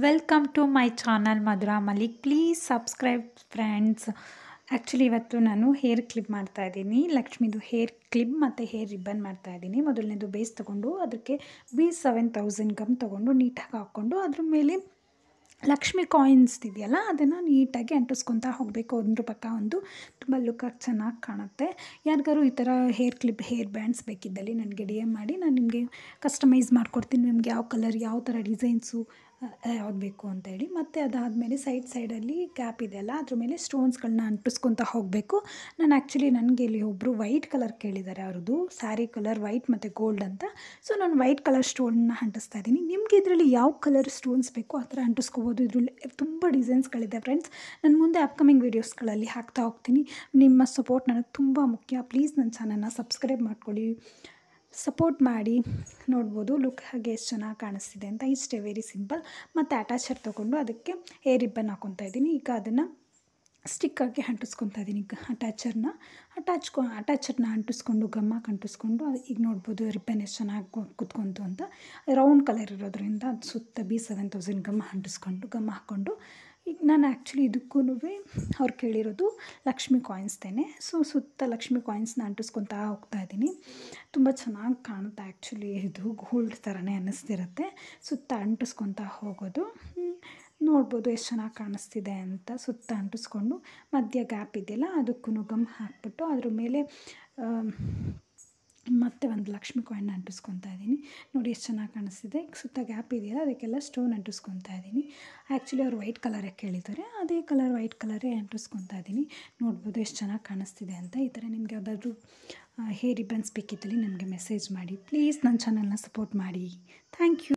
Welcome to my channel Madhura Malik. Please subscribe friends. Actually ಇವತ್ತು ನಾನು hair clip ಮಾಡ್ತಾಯಿದ್ದೀನಿ. ಲಕ್ಷ್ಮಿದು ಹೇರ್ ಕ್ಲಿಪ್ ಮತ್ತು ಹೇರ್ ರಿಬ್ಬನ್ ಮಾಡ್ತಾಯಿದ್ದೀನಿ. ಮೊದಲನೇದು ಬೇಸ್ ತೊಗೊಂಡು ಅದಕ್ಕೆ B7000 ಗಮ್ ತೊಗೊಂಡು ನೀಟಾಗಿ ಹಾಕ್ಕೊಂಡು ಅದ್ರ ಮೇಲೆ ಲಕ್ಷ್ಮಿ ಕಾಯಿನ್ಸ್ ಇದೆಯಲ್ಲ ಅದನ್ನು ನೀಟಾಗಿ ಅಂಟಿಸ್ಕೊತಾ ಹೋಗಬೇಕು. ಒಂದ್ರ ಪಕ್ಕ ಒಂದು ತುಂಬ ಲುಕ್ಕಾಗಿ ಚೆನ್ನಾಗಿ ಕಾಣುತ್ತೆ. ಯಾರಿಗಾರು ಈ ಥರ ಹೇರ್ ಕ್ಲಿಪ್ ಹೇರ್ ಬ್ಯಾಂಡ್ಸ್ ಬೇಕಿದ್ದಲ್ಲಿ ನನಗೆ DM ಮಾಡಿ, ನಾನು ನಿಮಗೆ ಕಸ್ಟಮೈಸ್ ಮಾಡಿಕೊಡ್ತೀನಿ. ನಿಮ್ಗೆ ಯಾವ ಕಲರ್ ಯಾವ ಥರ ಡಿಸೈನ್ಸು ಯಾವ್ದು ಬೇಕು ಅಂತೇಳಿ. ಮತ್ತು ಅದಾದಮೇಲೆ ಸೈಡಲ್ಲಿ ಗ್ಯಾಪ್ ಇದೆಯಲ್ಲ ಅದ್ರ ಮೇಲೆ ಸ್ಟೋನ್ಸ್ಗಳನ್ನ ಅಂಟಿಸ್ಕೊತಾ ಹೋಗಬೇಕು. ನಾನು ಆ್ಯಕ್ಚುಲಿ ನನಗೆ ಇಲ್ಲಿ ಒಬ್ಬರು ವೈಟ್ ಕಲರ್ ಕೇಳಿದ್ದಾರೆ, ಅವ್ರದ್ದು ಸ್ಯಾರಿ ಕಲರ್ ವೈಟ್ ಮತ್ತು ಗೋಲ್ಡ್ ಅಂತ. ಸೊ ನಾನು ವೈಟ್ ಕಲರ್ ಸ್ಟೋನ್ನ ಅಂಟಿಸ್ತಾ ಇದ್ದೀನಿ. ನಿಮಗೆ ಇದರಲ್ಲಿ ಯಾವ ಕಲರ್ ಸ್ಟೋನ್ಸ್ ಬೇಕೋ ಆ ಥರ ಅಂಟಿಸ್ಕೋಬೋದು. ಇದರಲ್ಲಿ ತುಂಬ ಡಿಸೈನ್ಸ್ಗಳಿದೆ ಫ್ರೆಂಡ್ಸ್. ನಾನು ಮುಂದೆ ಅಪ್ಕಮಿಂಗ್ ವೀಡಿಯೋಸ್ಗಳಲ್ಲಿ ಹಾಕ್ತಾ ಹೋಗ್ತೀನಿ. ನಿಮ್ಮ ಸಪೋರ್ಟ್ ನನಗೆ ತುಂಬ ಮುಖ್ಯ. ಪ್ಲೀಸ್ ನನ್ನ ಚಾನಲ್ನ ಸಬ್ಸ್ಕ್ರೈಬ್ ಮಾಡ್ಕೊಳ್ಳಿ, ಸಪೋರ್ಟ್ ಮಾಡಿ. ನೋಡ್ಬೋದು ಲುಕ್ ಹಾಗೆ ಎಷ್ಟು ಚೆನ್ನಾಗಿ ಕಾಣಿಸ್ತಿದೆ ಅಂತ. ಇಷ್ಟೇ, ವೆರಿ ಸಿಂಪಲ್. ಮತ್ತು ಅಟ್ಯಾಚರ್ ತೊಗೊಂಡು ಅದಕ್ಕೆ ಹೇರ್ ರಿಬ್ಬನ್ ಹಾಕ್ಕೊತಾ ಇದ್ದೀನಿ. ಈಗ ಅದನ್ನು ಸ್ಟಿಕ್ಕಾಗಿ ಅಂಟಿಸ್ಕೊತಾ ಇದ್ದೀನಿ. ಅಟ್ಯಾಚರ್ನ ಅಂಟಿಸ್ಕೊಂಡು ಗಮ್ಮಾಗಿ ಅಂಟಿಸ್ಕೊಂಡು ಈಗ ನೋಡ್ಬೋದು ರಿಬ್ಬನ್ ಎಷ್ಟು ಚೆನ್ನಾಗಿ ಕುತ್ಕೊಂತು ಅಂತ. ರೌಂಡ್ ಕಲರ್ ಇರೋದ್ರಿಂದ ಅದು ಸುತ್ತ B7000 ಗಮ್ ಹಾಕ್ಕೊಂಡು ಈಗ ನಾನು ಆ್ಯಕ್ಚುಲಿ ಇದಕ್ಕೂ ಅವ್ರು ಕೇಳಿರೋದು ಲಕ್ಷ್ಮಿ ಕಾಯಿನ್ಸ್ತೇನೆ. ಸೊ ಸುತ್ತ ಲಕ್ಷ್ಮಿ ಕಾಯಿನ್ಸ್ನ ಅಂಟಿಸ್ಕೊತಾ ಹೋಗ್ತಾ ಇದ್ದೀನಿ. ತುಂಬ ಚೆನ್ನಾಗಿ ಕಾಣುತ್ತೆ. ಆ್ಯಕ್ಚುಲಿ ಇದು ಗೋಲ್ಡ್ ಥರನೇ ಅನ್ನಿಸ್ತಿರುತ್ತೆ. ಸುತ್ತ ಅಂಟಿಸ್ಕೊತಾ ಹೋಗೋದು ನೋಡ್ಬೋದು ಎಷ್ಟು ಚೆನ್ನಾಗಿ ಕಾಣಿಸ್ತಿದೆ ಅಂತ. ಸುತ್ತ ಅಂಟಿಸ್ಕೊಂಡು ಮಧ್ಯ ಗ್ಯಾಪ್ ಇದೆಯಲ್ಲ ಅದಕ್ಕೂ ಗಮ್ ಹಾಕ್ಬಿಟ್ಟು ಅದ್ರ ಮೇಲೆ ಮತ್ತೆ ಒಂದು ಲಕ್ಷ್ಮಿ ಕಾಯಿನ್ನ ಅಂಟಿಸ್ಕೊತಾ ಇದ್ದೀನಿ. ನೋಡಿ ಎಷ್ಟು ಚೆನ್ನಾಗಿ ಕಾಣಿಸ್ತಿದೆ. ಸುತ್ತ ಗ್ಯಾಪ್ ಇದೆಯಲ್ಲ ಅದಕ್ಕೆಲ್ಲ ಸ್ಟೋನ್ ಅಂಟಿಸ್ಕೊತಾ ಇದ್ದೀನಿ. ಆ್ಯಕ್ಚುಲಿ ಅವ್ರು ವೈಟ್ ಕಲರೇ ಕೇಳಿದ್ದಾರೆ, ಅದೇ ಕಲರ್ ವೈಟ್ ಕಲರೇ ಅಂಟಿಸ್ಕೊತಾ ಇದ್ದೀನಿ. ನೋಡ್ಬೋದು ಎಷ್ಟು ಚೆನ್ನಾಗಿ ಕಾಣಿಸ್ತಿದೆ ಅಂತ. ಈ ಥರ ನಿಮ್ಗೆ ಯಾವುದಾದ್ರೂ ಹೇರ್ ರಿಬ್ಬನ್ಸ್ ಬೇಕಿದ್ದಲ್ಲಿ ನನಗೆ ಮೆಸೇಜ್ ಮಾಡಿ. ಪ್ಲೀಸ್ ನನ್ನ ಚಾನಲ್ನ ಸಪೋರ್ಟ್ ಮಾಡಿ. Thank you.